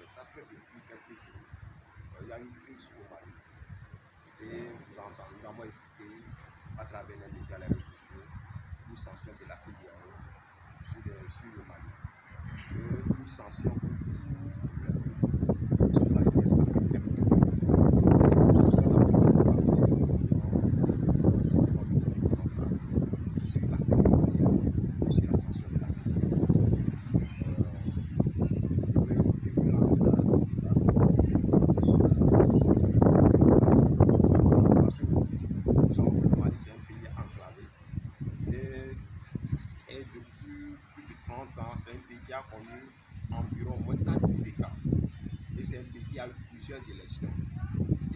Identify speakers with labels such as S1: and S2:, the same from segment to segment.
S1: ça fait depuis quelques jours, il y a une crise au Mali. Et nous avons écouté à travers les médias, les réseaux sociaux, une sanction de la CEDEAO sur le Mali. Une sanction pour sur la jeunesse africaine. Ce soit la sur la sur la sanction de la CEDEAO. Je vais lancer dans le débat. Parce que le Mali, c'est un pays enclavé. Et depuis plus de 30 ans, c'est un pays qui a connu environ moins 4 coups d'État. Et c'est un pays qui a eu plusieurs élections.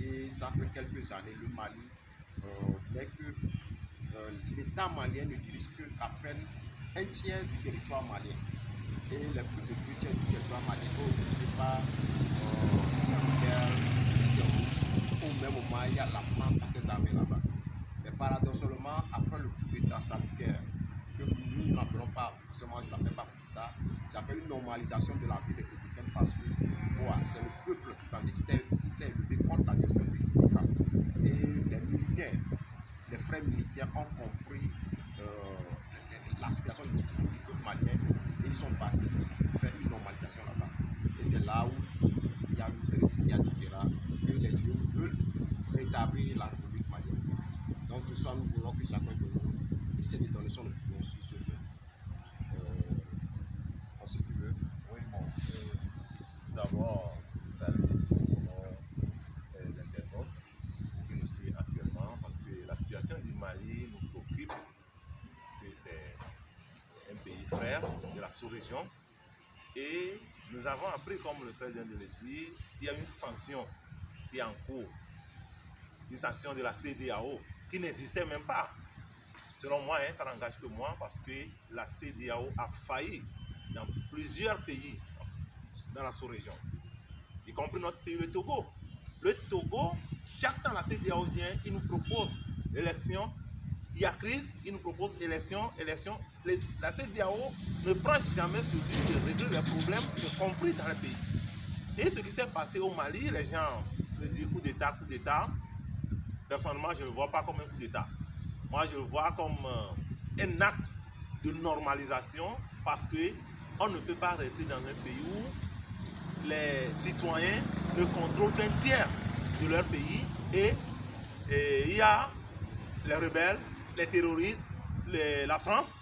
S1: Et ça fait quelques années, le Mali, dès que l'État malien ne dirige qu'à peine un tiers du territoire malien. Et les plus de 2 tiers du territoire malien sont occupés par la guerre, les terroristes. Au même moment, il y a la France à ses armées là-bas. Mais paradoxalement, après le coup d'État sanitaire, que nous n'appelons pas, seulement je l'appelle pas coup d'État, ça fait une normalisation de la vie républicaine parce que c'est le peuple tout entier qui s'est élevé contre la gestion du Kouka. Et les militaires, les frères militaires ont compris l'aspiration du peuple malien et ils sont partis faire une normalisation là-bas. Et c'est là où il y a une crise qui a été là, que les jeunes veulent rétablir la République malienne. Donc ce soir, nous voulons que chacun de nous essaie de donner son opinion sur ce jeu. Si tu veux.
S2: Oui, bon. D'abord, saluer les internautes qui nous suivent actuellement parce que la situation du Mali nous préoccupe parce que c'est un pays frère de la sous-région et nous avons appris, comme le frère vient de le dire, il y a une sanction qui est en cours, une sanction de la CEDEAO qui n'existait même pas. Selon moi, ça n'engage que moi parce que la CEDEAO a failli dans plusieurs pays dans la sous-région, y compris notre pays, le Togo. Le Togo, chaque temps la CEDEAO vient, il nous propose l'élection. Il y a crise, il nous propose élection. La CEDEAO ne prend jamais sur lui de régler les problèmes de conflit dans le pays. Et ce qui s'est passé au Mali, les gens me disent coup d'État, coup d'État. Personnellement, je ne le vois pas comme un coup d'État. Moi, je le vois comme un acte de normalisation parce qu'on ne peut pas rester dans un pays où les citoyens ne contrôlent qu'un tiers de leur pays et il y a les rebelles, les terroristes, la France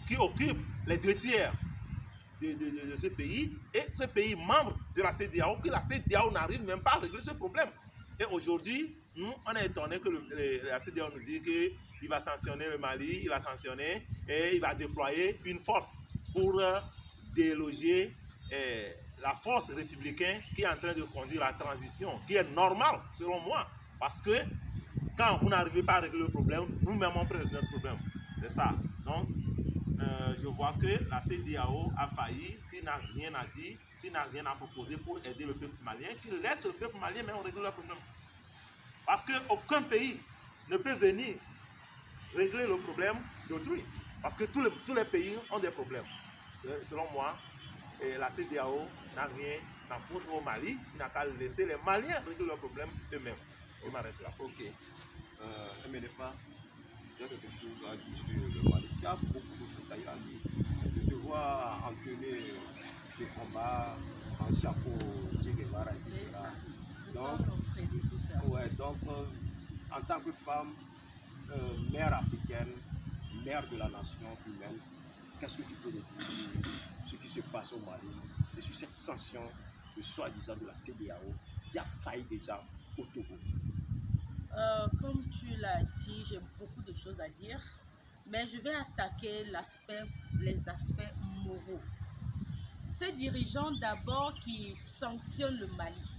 S2: qui occupe les 2 tiers de ce pays et ce pays membre de la CEDEAO, que la CEDEAO n'arrive même pas à régler ce problème. Et aujourd'hui, nous, on est étonné que la CEDEAO nous dit qu'il va sanctionner le Mali, il a sanctionné et il va déployer une force pour déloger la force républicaine qui est en train de conduire la transition, qui est normale selon moi, parce que quand vous n'arrivez pas à régler le problème, nous-mêmes on peut régler notre problème. C'est ça. Donc, je vois que la CEDEAO a failli, s'il n'a rien à dire, s'il n'a rien à proposer pour aider le peuple malien, qu'il laisse le peuple malien même régler le problème. Parce qu'aucun pays ne peut venir régler le problème d'autrui. Parce que tous les pays ont des problèmes. Selon moi, la CEDEAO n'a rien à foutre au Mali, il n'a qu'à laisser les Maliens régler leurs problèmes eux-mêmes. Je m'arrête là.
S1: Ok. MNFA, il y a quelque chose à dire sur le Mali. Il y a beaucoup de choses à dire. Je te vois entonner des combats en chapeau Che Guevara, etc. Donc, en tant que femme, mère africaine, mère de la nation humaine, qu'est-ce que tu peux nous dire sur ce qui se passe au Mali et sur cette sanction de soi-disant de la CEDEAO qui a failli déjà au Togo?
S3: Comme tu l'as dit, j'ai beaucoup de choses à dire, mais je vais attaquer les aspects moraux. Ces dirigeants d'abord qui sanctionnent le Mali,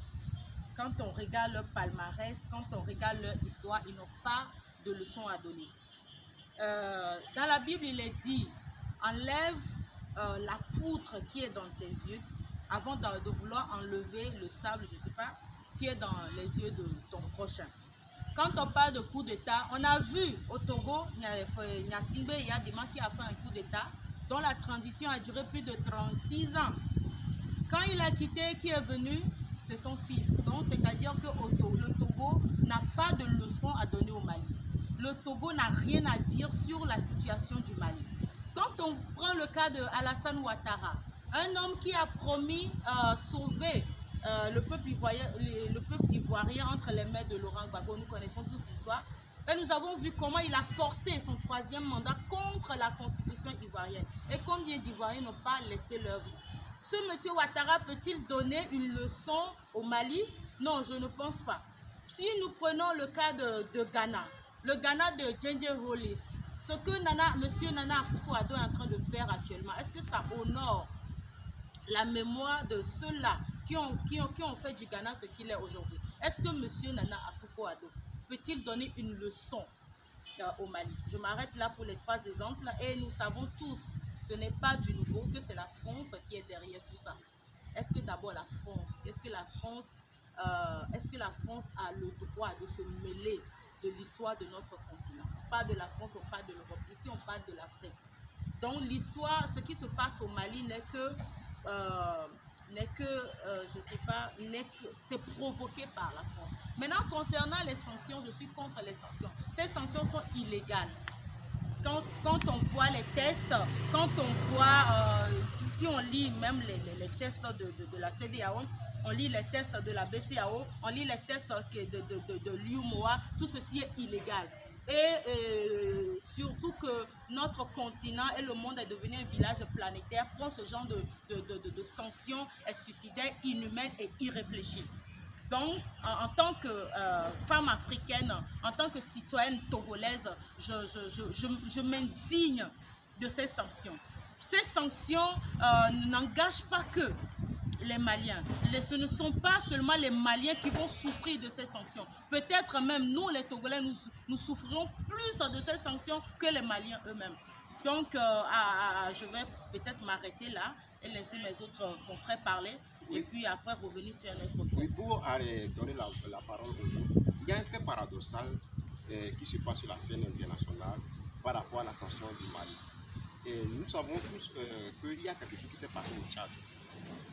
S3: quand on regarde leur palmarès, quand on regarde leur histoire, ils n'ont pas de leçons à donner. Dans la Bible, il est dit, enlève la poutre qui est dans tes yeux avant de vouloir enlever le sable, je ne sais pas, qui est dans les yeux de ton prochain. Quand on parle de coup d'État, on a vu au Togo, Nyasingbe Yadima qui a fait un coup d'État dont la transition a duré plus de 36 ans. Quand il a quitté, qui est venu? C'est son fils. Donc, c'est-à-dire que le Togo n'a pas de leçon à donner au Mali. Le Togo n'a rien à dire sur la situation du Mali. Quand on prend le cas de Alassane Ouattara, un homme qui a promis sauver le peuple ivoirien entre les mains de Laurent Gbagbo, nous connaissons tous l'histoire, et nous avons vu comment il a forcé son 3e mandat contre la constitution ivoirienne. Et combien d'Ivoiriens n'ont pas laissé leur vie? Ce monsieur Ouattara peut-il donner une leçon au Mali? Non, je ne pense pas. Si nous prenons le cas de Ghana, le Ghana de Djendje Rawlings, ce que monsieur Nana Akufo-Addo est en train de faire actuellement, est-ce que ça honore la mémoire de ceux-là qui ont fait du Ghana ce qu'il est aujourd'hui? Est-ce que monsieur Nana Akufo-Addo peut-il donner une leçon au Mali? Je m'arrête là pour les 3 exemples et nous savons tous, ce n'est pas du nouveau, que c'est la France qui est derrière tout ça. Est-ce que d'abord la France, est-ce que la France a le droit de se mêler de l'histoire de notre continent? On parle de la France, on parle de l'Europe, ici on parle de l'Afrique. Donc l'histoire, ce qui se passe au Mali c'est provoqué par la France. Maintenant, concernant les sanctions, je suis contre les sanctions. Ces sanctions sont illégales. Quand on voit les tests, quand on voit, si on lit même les tests de la CEDEAO, on lit les tests de la BCEAO, on lit les tests de l'UMOA, tout ceci est illégal. Et surtout que notre continent et le monde est devenu un village planétaire, prend ce genre de sanctions est suicidaire, inhumaine et irréfléchie. Donc, en tant que femme africaine, en tant que citoyenne togolaise, je m'indigne de ces sanctions. Ces sanctions n'engagent pas que les Maliens. Ce ne sont pas seulement les Maliens qui vont souffrir de ces sanctions. Peut-être même nous, les Togolais, nous souffrirons plus de ces sanctions que les Maliens eux-mêmes. Donc, je vais peut-être m'arrêter là et laisser mes autres confrères parler, oui. Et puis après revenir sur un autre point.
S1: Oui, pour donner la parole aux autres, il y a un fait paradoxal qui se passe sur la scène internationale par rapport à la sanction du Mali. Et nous savons tous qu'il y a quelque chose qui s'est passé au Tchad.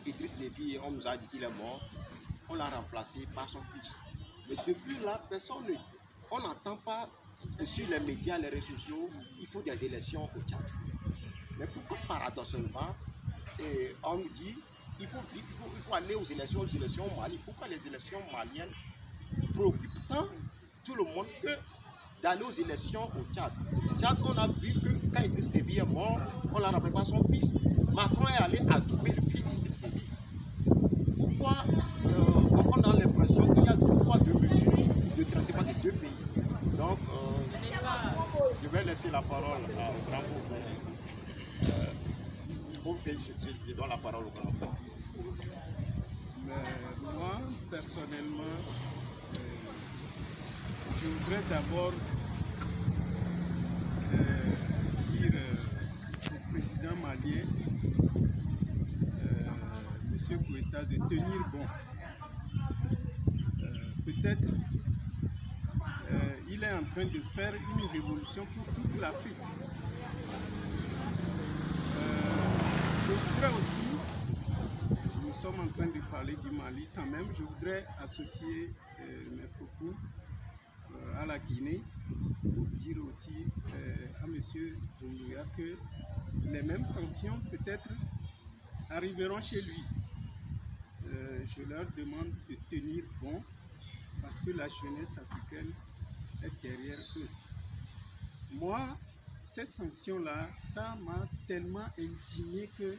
S1: Idriss Déby, on nous a dit qu'il est mort, on l'a remplacé par son fils. Mais depuis là, on n'entend pas sur les médias, les réseaux sociaux, il faut des élections au Tchad. Mais pourquoi paradoxalement, on nous dit il faut aller aux élections au Mali? Pourquoi les élections maliennes préoccupent tant tout le monde que d'aller aux élections au Tchad? Tchad, on a vu que quand Idriss Déby est mort, on l'a rappelé par son fils. Macron est allé adouber le fils d'Idriss Déby. Pourquoi on a l'impression qu'il y a 2 poids 2 mesures de traitement des 2 pays? Donc, je vais laisser la parole au grand frère. Je donne la parole au grand frère.
S4: Moi, personnellement, je voudrais d'abord dire au président malien, M. Goïta, de tenir bon. Peut-être il est en train de faire une révolution pour toute l'Afrique. Je voudrais aussi, nous sommes en train de parler du Mali quand même, je voudrais associer mes propos à la Guinée pour dire aussi à M. Doumbouya que les mêmes sanctions peut-être arriveront chez lui. Je leur demande de tenir bon parce que la jeunesse africaine est derrière eux. Moi, ces sanctions-là, ça m'a tellement indigné que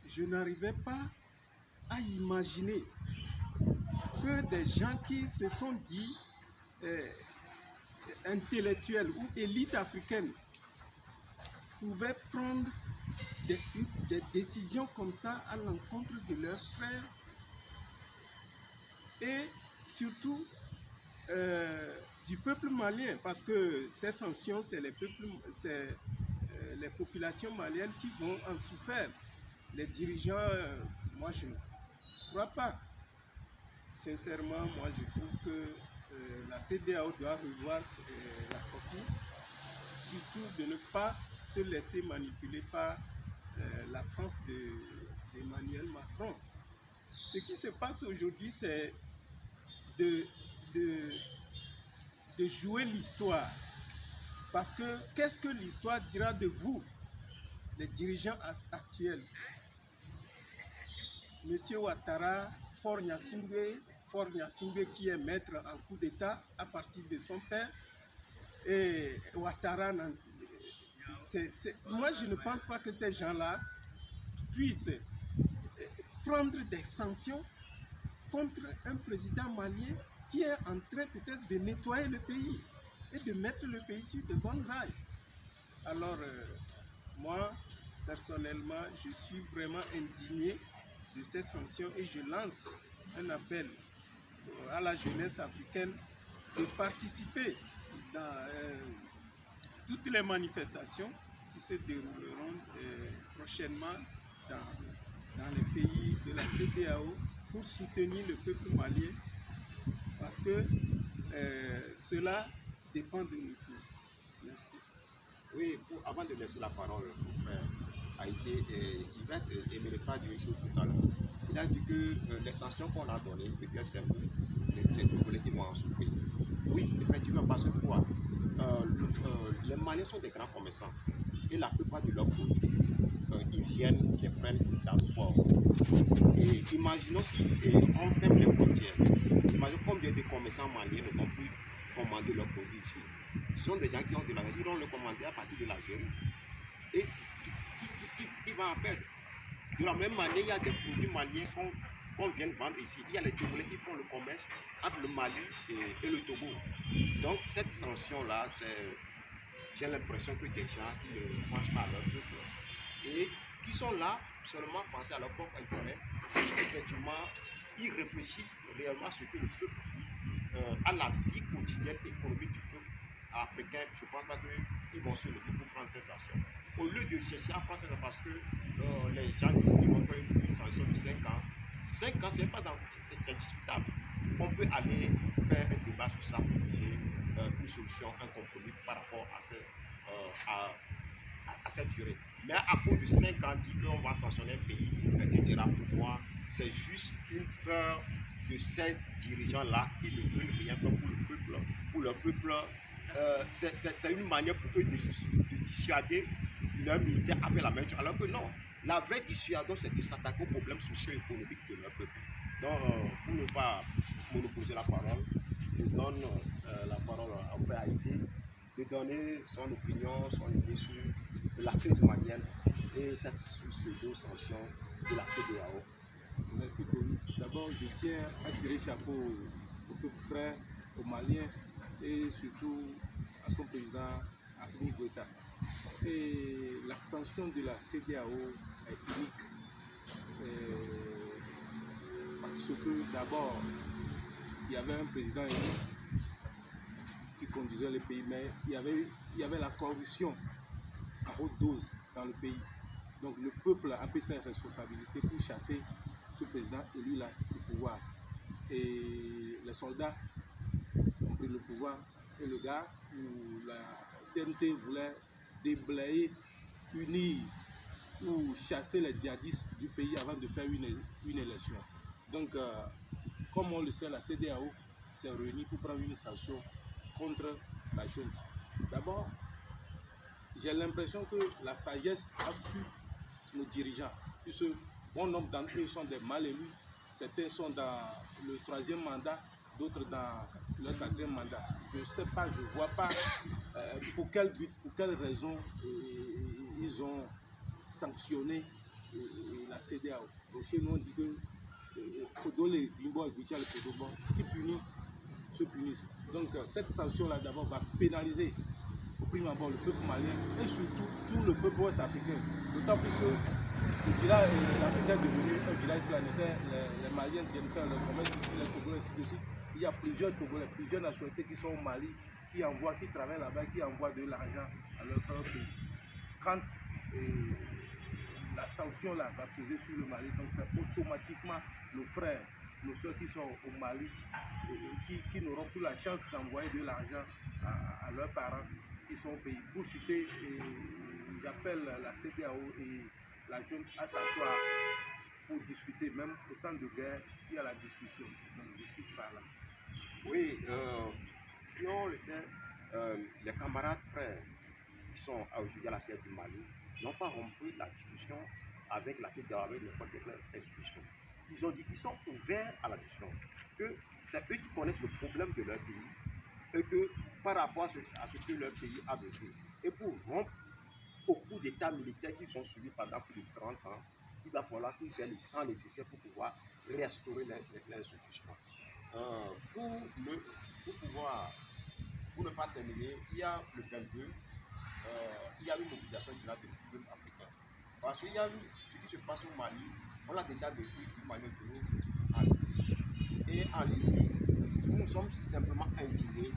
S4: je n'arrivais pas à imaginer que des gens qui se sont dit intellectuels ou élites africaines pouvaient prendre des décisions comme ça à l'encontre de leurs frères et surtout du peuple malien, parce que ces sanctions, c'est les populations maliennes qui vont en souffrir. Les dirigeants, moi je ne crois pas. Sincèrement, moi je trouve que la CEDEAO doit revoir la copie, surtout de ne pas se laisser manipuler par la France de Emmanuel Macron. Ce qui se passe aujourd'hui, c'est de jouer l'histoire. Parce que qu'est-ce que l'histoire dira de vous, les dirigeants actuels? Monsieur Ouattara, Faure Gnassingbé qui est maître en coup d'État à partir de son père, et Ouattara, moi je ne pense pas que ces gens-là puissent prendre des sanctions contre un président malien qui est en train peut-être de nettoyer le pays et de mettre le pays sur de bonnes rails. Alors, moi, personnellement, je suis vraiment indigné de ces sanctions et je lance un appel à la jeunesse africaine de participer dans toutes les manifestations qui se dérouleront prochainement dans les pays de la CEDEAO pour soutenir le peuple malien, parce que cela dépend de nous tous. Merci.
S1: Oui, avant de laisser la parole au frère Haïté, il me pas dire une chose tout à l'heure. Il a dit que les sanctions qu'on a données, peut-être c'est vous, les Congolais qui vont en souffrir. Oui, effectivement, parce que quoi? Les Maliens sont des grands commerçants et la plupart de leurs produits, ils viennent les prendre dans le port. Et imaginons si on ferme les frontières, imaginons combien de commerçants maliens ne vont plus commander leurs produits ici. Ce sont des gens qui ont de l'argent, ils vont le commander à partir de l'Algérie et qui va en perdre. De la même manière, il y a des produits maliens qu'on vient de vendre ici. Il y a les Togolais qui font le commerce entre le Mali et le Togo. Donc cette sanction-là, j'ai l'impression que des gens qui ne pensent pas à leur peuple et qui sont là seulement à penser à leur propre intérêt, si effectivement ils réfléchissent réellement à ce que le peuple vit, à la vie quotidienne économique du peuple africain, je ne pense pas qu'ils vont se lever pour prendre ces actions. Au lieu de chercher à prendre ça, parce que les gens disent qu'ils vont faire une transition de 5 ans. 5 ans, c'est discutable. On peut aller faire un débat sur ça pour trouver une solution, un compromis par rapport à cette durée. Mais à cause de 5 ans, dit qu'on va sanctionner un pays, etc. Pour moi, c'est juste une peur de ces dirigeants-là qui ne veulent rien faire pour le peuple. Pour le peuple, c'est une manière pour eux de dissuader leurs militaires à faire la même chose. Alors que non, la vraie dissuasion, c'est de s'attaquer aux problèmes socio-économiques de leur peuple. Donc, pour ne pas monopoliser la parole, je donne la parole à Frère Haïté de donner son opinion, son idée sur la crise malienne et cette pseudo-sanction de la CEDEAO.
S5: Merci Fouri. D'abord, je tiens à tirer chapeau au peuple frère, aux Maliens et surtout à son président Assimi Goïta. Et la sanction de la CEDEAO est unique. Parce que d'abord, il y avait un président qui conduisait le pays, mais il y avait la corruption à haute dose dans le pays. Donc le peuple a pris ses responsabilités pour chasser ce président élu-là du pouvoir. Et les soldats ont pris le pouvoir. Et le gars, ou la CNT voulait déblayer, unir ou chasser les djihadistes du pays avant de faire une élection. Donc, comme on le sait, la CEDEAO s'est réunie pour prendre une sanction contre la junte. D'abord, j'ai l'impression que la sagesse a fui nos dirigeants, puisque bon nombre d'entre eux sont des mal élus, certains sont dans le 3e mandat, d'autres dans le 4e mandat. Je ne sais pas, je ne vois pas pour quel but, pour quelle raison ils ont sanctionné la CEDEAO. Donc chez nous on dit que les Bimbo et Goutia, le Kodobo, qui punit, se punissent. Donc cette sanction-là d'abord va pénaliser au prime abord le peuple malien et surtout tout le peuple ouest-africain. D'autant plus que le village africain est devenu un village planétaire. Les Maliens viennent faire leur commerce ici, les Togolais ainsi de suite. Il y a plusieurs Togolais, plusieurs nationalités qui sont au Mali, qui travaillent là-bas, qui envoient de l'argent à leur frère pays. Quand la sanction là va peser sur le Mali, donc c'est automatiquement nos frères, nos soeurs qui sont au Mali, qui n'auront plus la chance d'envoyer de l'argent à leurs parents qui sont au pays. Pour chuter, j'appelle la CEDEAO et la jeune à s'asseoir pour discuter, même au temps de guerre, il y a la discussion. Donc, je suis par là.
S1: Oui, si on le sait, les camarades frères qui sont aujourd'hui à la tête du Mali n'ont pas rompu la discussion avec la CEDEAO, avec n'importe quelle institution. Ils ont dit qu'ils sont ouverts à la discussion, que c'est eux qui connaissent le problème de leur pays et que par rapport à ce que leur pays a vécu, et pour rompre au coup d'état militaire qu'ils ont subi pendant plus de 30 ans, il va falloir qu'ils aient le temps nécessaire pour pouvoir restaurer l'institution. Pour ne pas terminer, il y a le 22, il y a une mobilisation générale du peuple africain. Parce qu'il y a ce qui se passe au Mali, on l'a déjà vécu d'une manière ou d'une autre en Libye. Et en Libye, nous sommes simplement indignés,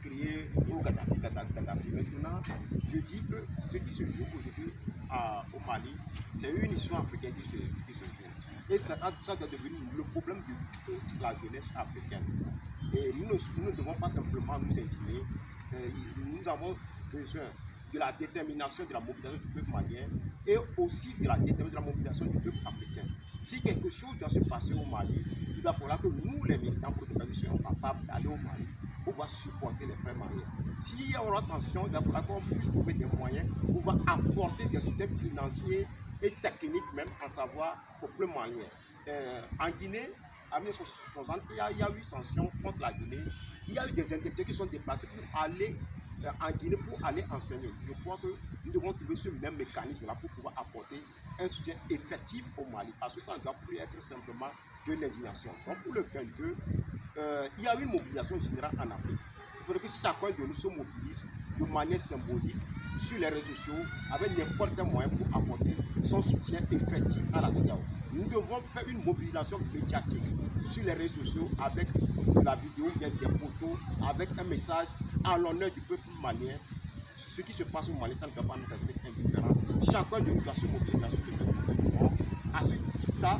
S1: crier au Gaddafi. Maintenant, je dis que ce qui se joue aujourd'hui au Mali, c'est une histoire africaine qui se joue. Et ça doit devenir le problème de toute la jeunesse africaine. Et nous ne devons pas simplement nous indigner. Nous avons besoin de la détermination de la mobilisation du peuple malien et aussi de la détermination de la mobilisation du peuple africain. Si quelque chose doit se passer au Mali, il va falloir que nous, les militants protestants, soyons capables d'aller au Mali pour pouvoir supporter les frères maliens. S'il y aura sanction, il va falloir qu'on puisse trouver des moyens pour pouvoir apporter des soutiens financiers et techniques même, à savoir au peuple malien. En Guinée, en 1960, il y a eu sanctions contre la Guinée. Il y a eu des intellectuels qui sont déplacés pour aller en Guinée pour aller enseigner. Je crois que nous devons trouver ce même mécanisme-là pour pouvoir apporter un soutien effectif au Mali. Parce que ça ne doit plus être simplement de l'indignation. Donc pour le 22, il y a eu une mobilisation générale en Afrique. Il faudrait que chacun de nous se mobilise de manière symbolique sur les réseaux sociaux avec n'importe quel moyen pour apporter son soutien effectif à la CEDEAO. Nous devons faire une mobilisation médiatique sur les réseaux sociaux avec de la vidéo, des photos, avec un message à l'honneur du peuple malien. Ce qui se passe au Mali, ça ne doit pas nous rester indifférent. Chacun de nous doit se mobiliser à ce dictat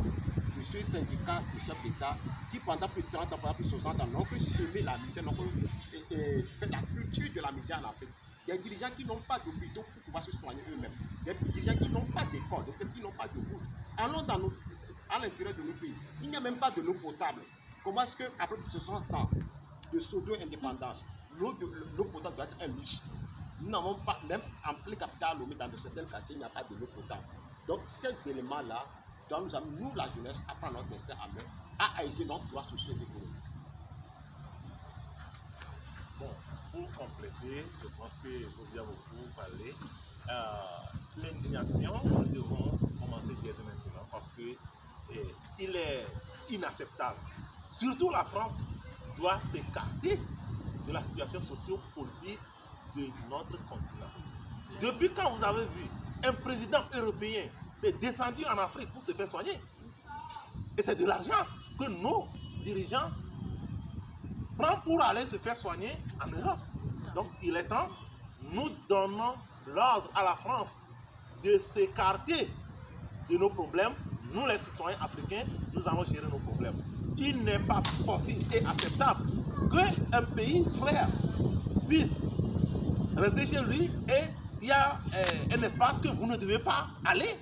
S1: de ce syndicat de chefs d'État qui pendant plus de 30 ans, pendant plus de 60 ans, n'ont que semé la misère, n'ont que fait la culture de la misère en Afrique. Des dirigeants qui n'ont pas d'hôpitaux pour pouvoir se soigner eux-mêmes. Des dirigeants qui n'ont pas d'école, qui n'ont pas de route. Allons à l'intérieur de nos pays. Il n'y a même pas de l'eau potable. Comment est-ce qu'après 60 ans de pseudo-indépendance, l'eau potable doit être un luxe? Nous n'avons pas, même en plein capital, dans certains quartiers, il n'y a pas de l'eau potable. Donc ces éléments-là doivent nous amener, nous la jeunesse, à prendre notre destin à main, à agir notre droit social et économique.
S2: Bon, pour compléter, je pense qu'il faut bien beaucoup parler. L'indignation, nous devons commencer dès maintenant parce que il est inacceptable. Surtout la France doit s'écarter de la situation socio-politique de notre continent. Depuis quand vous avez vu un président européen s'est descendu en Afrique pour se faire soigner? Et c'est de l'argent que nos dirigeants prennent pour aller se faire soigner en Europe. Donc il est temps, nous donnons l'ordre à la France de s'écarter de nos problèmes. Nous les citoyens africains, nous allons gérer nos problèmes. Il n'est pas possible et acceptable qu'un pays frère puisse rester chez lui et il y a un espace que vous ne devez pas aller.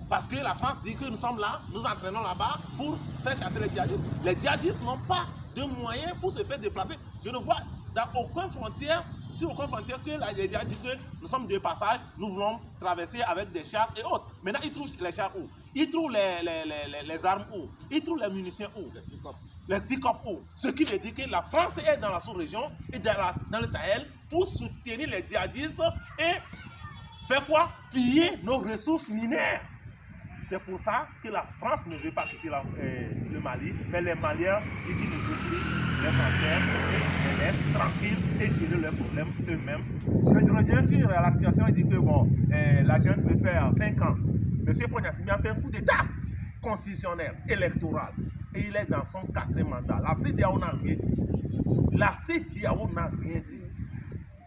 S2: Parce que la France dit que nous sommes là, nous entraînons là-bas pour faire chasser les djihadistes. Les djihadistes n'ont pas de moyens pour se faire déplacer. Je ne vois dans aucune frontière, sur aucune frontière, que les djihadistes disent que nous sommes de passage, nous voulons traverser avec des chars et autres. Maintenant, ils trouvent les chars où? Ils trouvent les armes où? Ils trouvent les munitions où? Les pick-up où? Ce qui veut dire que la France est dans la sous-région et dans le Sahel pour soutenir les djihadistes et faire quoi? Piller nos ressources minières. C'est pour ça que la France ne veut pas quitter le Mali, mais les Maliens disent qu'ils ne veulent plus les Français et les laissent tranquilles et gérer leurs problèmes eux-mêmes. Je reviens sur la situation et dis que bon, la jeune veut faire 5 ans. M. Fognassimi a fait un coup d'État constitutionnel, électoral, et il est dans son 4e mandat. La CEDEAO n'a rien dit. La CEDEAO n'a rien dit.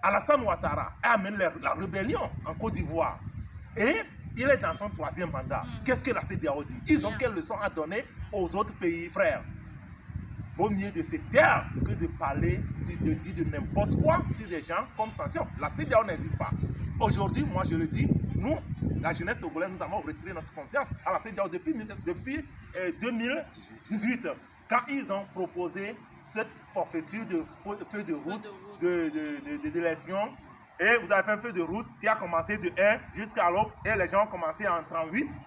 S2: Alassane Ouattara a amené la rébellion en Côte d'Ivoire. Et il est dans son 3e mandat. Qu'est-ce que la CEDEAO dit? Ils ont quelle leçon à donner aux autres pays frères? Vaut mieux de se taire que de parler, de dire de n'importe quoi sur des gens comme sanction. La CEDEAO n'existe pas. Aujourd'hui, moi je le dis, nous, la jeunesse togolaise, nous avons retiré notre confiance à la CEDEAO depuis 2018, quand ils ont proposé cette forfaiture de feu de route d'élection. Et vous avez fait un feu de route qui a commencé de 1 jusqu'à l'autre, et les gens ont commencé en 38.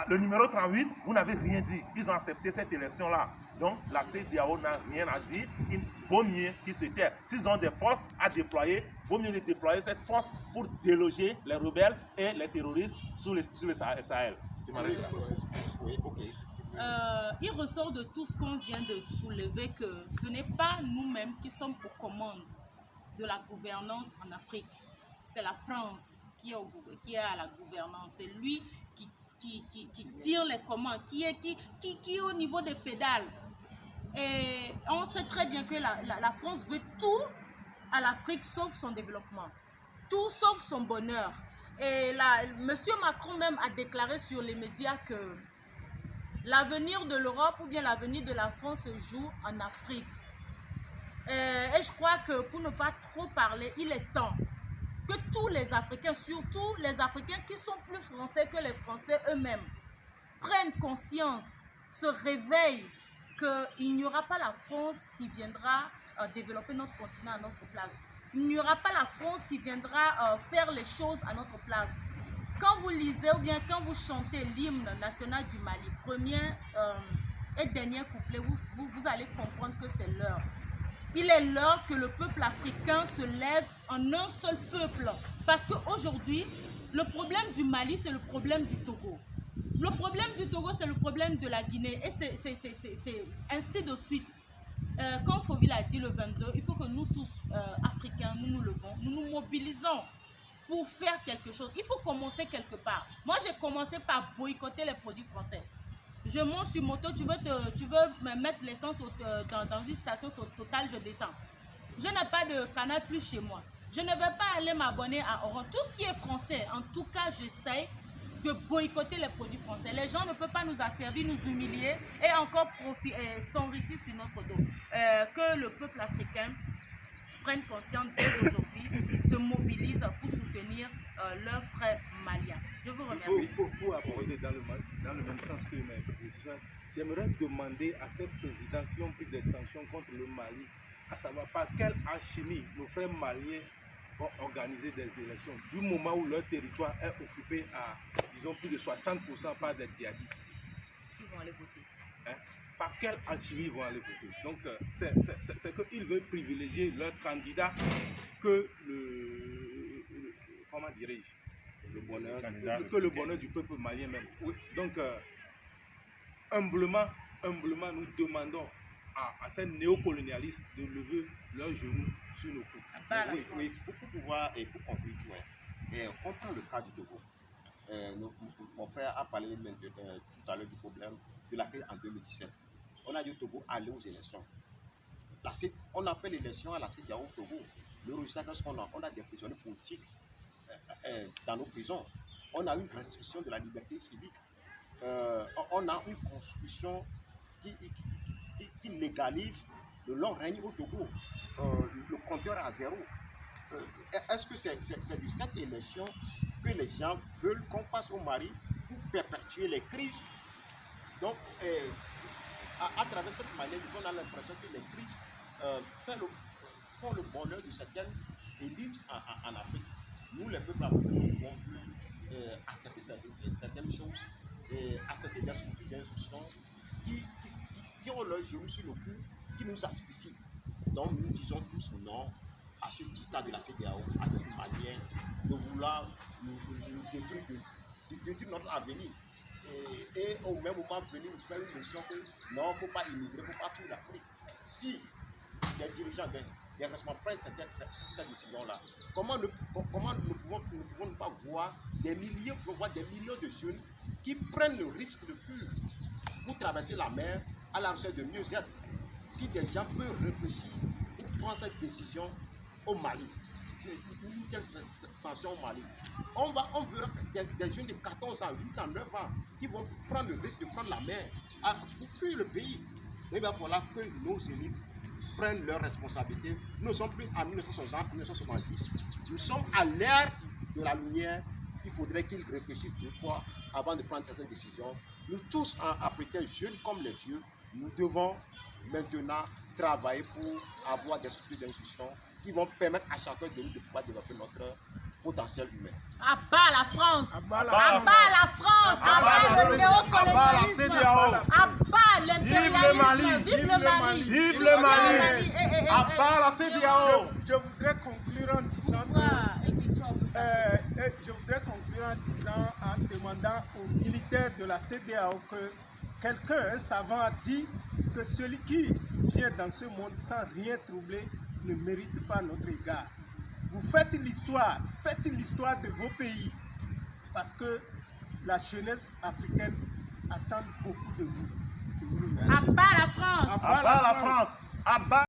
S2: Le numéro 38, vous n'avez rien dit. Ils ont accepté cette élection-là. Donc, la CEDEAO n'a rien à dire. Il vaut mieux qu'ils se taisent. S'ils ont des forces à déployer, il vaut mieux les déployer cette force pour déloger les rebelles et les terroristes sur le Sahel.
S1: Oui, ok.
S3: Il ressort de tout ce qu'on vient de soulever que ce n'est pas nous-mêmes qui sommes aux commandes de la gouvernance en Afrique. C'est la France qui est à la gouvernance. C'est lui qui tire les commandes, qui est au niveau des pédales. Et on sait très bien que la France veut tout à l'Afrique sauf son développement, tout sauf son bonheur. Et M. Macron même a déclaré sur les médias que l'avenir de l'Europe ou bien l'avenir de la France se joue en Afrique. Et je crois que pour ne pas trop parler, il est temps que tous les Africains, surtout les Africains qui sont plus français que les Français eux-mêmes, prennent conscience, se réveillent qu'il n'y aura pas la France qui viendra développer notre continent à notre place. Il n'y aura pas la France qui viendra faire les choses à notre place. Quand vous lisez ou bien quand vous chantez l'hymne national du Mali, premier et dernier couplet, vous allez comprendre que c'est l'heure. Il est l'heure que le peuple africain se lève en un seul peuple. Parce qu'aujourd'hui, le problème du Mali, c'est le problème du Togo. Le problème du Togo, c'est le problème de la Guinée. Et c'est ainsi de suite. Comme Fauville a dit le 22, il faut que nous tous, Africains, nous nous levons, nous nous mobilisons pour faire quelque chose. Il faut commencer quelque part. Moi, j'ai commencé par boycotter les produits français. Je monte sur moto, tu veux me mettre l'essence dans une station Total, je descends. Je n'ai pas de Canal Plus chez moi. Je ne vais pas aller m'abonner à Orange. Tout ce qui est français, en tout cas, j'essaie de boycotter les produits français. Les gens ne peuvent pas nous asservir, nous humilier et encore s'enrichir sur notre dos. Que le peuple africain prenne conscience dès aujourd'hui, se mobilise pour soutenir leurs frères maliens. Je vous remercie.
S5: Pour aborder dans le même sens que mes prédécesseurs, j'aimerais demander à ces présidents qui ont pris des sanctions contre le Mali, à savoir par quelle alchimie nos frères maliens vont organiser des élections, du moment où leur territoire est occupé à, disons, plus de 60% par des djihadistes.
S3: Ils vont aller voter.
S5: Hein? Par quelle alchimie ils vont aller voter? Donc, c'est qu'ils veulent privilégier leur candidat que comment dirais-je, le bonheur du peuple malien même. Oui. Donc, humblement, nous demandons à ces néocolonialistes de lever leurs genoux sur nos coups.
S1: Oui, pour pouvoir et pour conclure, on prend le cas du Togo. Mon frère a parlé tout à l'heure du problème de la crise en 2017. On a dit au Togo aller aux élections. On a fait l'élection à la CEDEAO au Togo. Le résultat, qu'est-ce qu'on a? On a des prisonniers politiques dans nos prisons. On a une restriction de la liberté civique. On a une constitution qui légalise le long règne au Togo. Le compteur à zéro. Est-ce que c'est de cette élection que les gens veulent qu'on fasse au Mali pour perpétuer les crises? Donc, à travers cette manière, on a l'impression que les crises font le bonheur de certaines élites en Afrique. Nous, les peuples africains, nous pouvons accepter certaines choses, accepter des institutions qui ont leurs genoux sur le cou, qui nous asphyxient. Donc, nous disons tous non à ce dictat de la CEDEAO, à cette manière de vouloir nous détruire notre avenir. Et au même moment, venir nous faire une mission que non, il ne faut pas immigrer, il ne faut pas fuir l'Afrique. Si les dirigeants, les responsables prennent cette décision-là, comment nous pouvons pas voir des milliers de jeunes qui prennent le risque de fuir pour traverser la mer à la recherche de mieux-être? Si des gens peuvent réfléchir pour prendre cette décision au Mali, quelle sanction au Mali? On verra des jeunes de 14 ans, 8 ans, 9 ans qui vont prendre le risque de prendre la mer pour fuir le pays. Il va falloir que nos élites prennent leurs responsabilités. Nous ne sommes plus en 1960, 1970. Nous sommes à l'ère de la lumière, il faudrait qu'ils réfléchissent 2 fois avant de prendre certaines décisions. Nous tous, Africains, jeunes comme les vieux, nous devons maintenant travailler pour avoir des structures d'institution qui vont permettre à chacun de nous de pouvoir développer notre potentiel humain.
S3: À bas la France!
S4: À bas la
S3: À bas la France! À bas le néocolonialisme! À bas l'impérialisme! Vive le Mali!
S2: Vive le Mali! À part la CEDEAO!
S4: Je voudrais conclure en disant en demandant aux militaires de la CEDEAO que quelqu'un, un savant, a dit que celui qui vient dans ce monde sans rien troubler ne mérite pas notre égard. Vous faites l'histoire de vos pays parce que la jeunesse africaine attend beaucoup de vous.
S3: À bas la France!
S2: À bas la France! À bas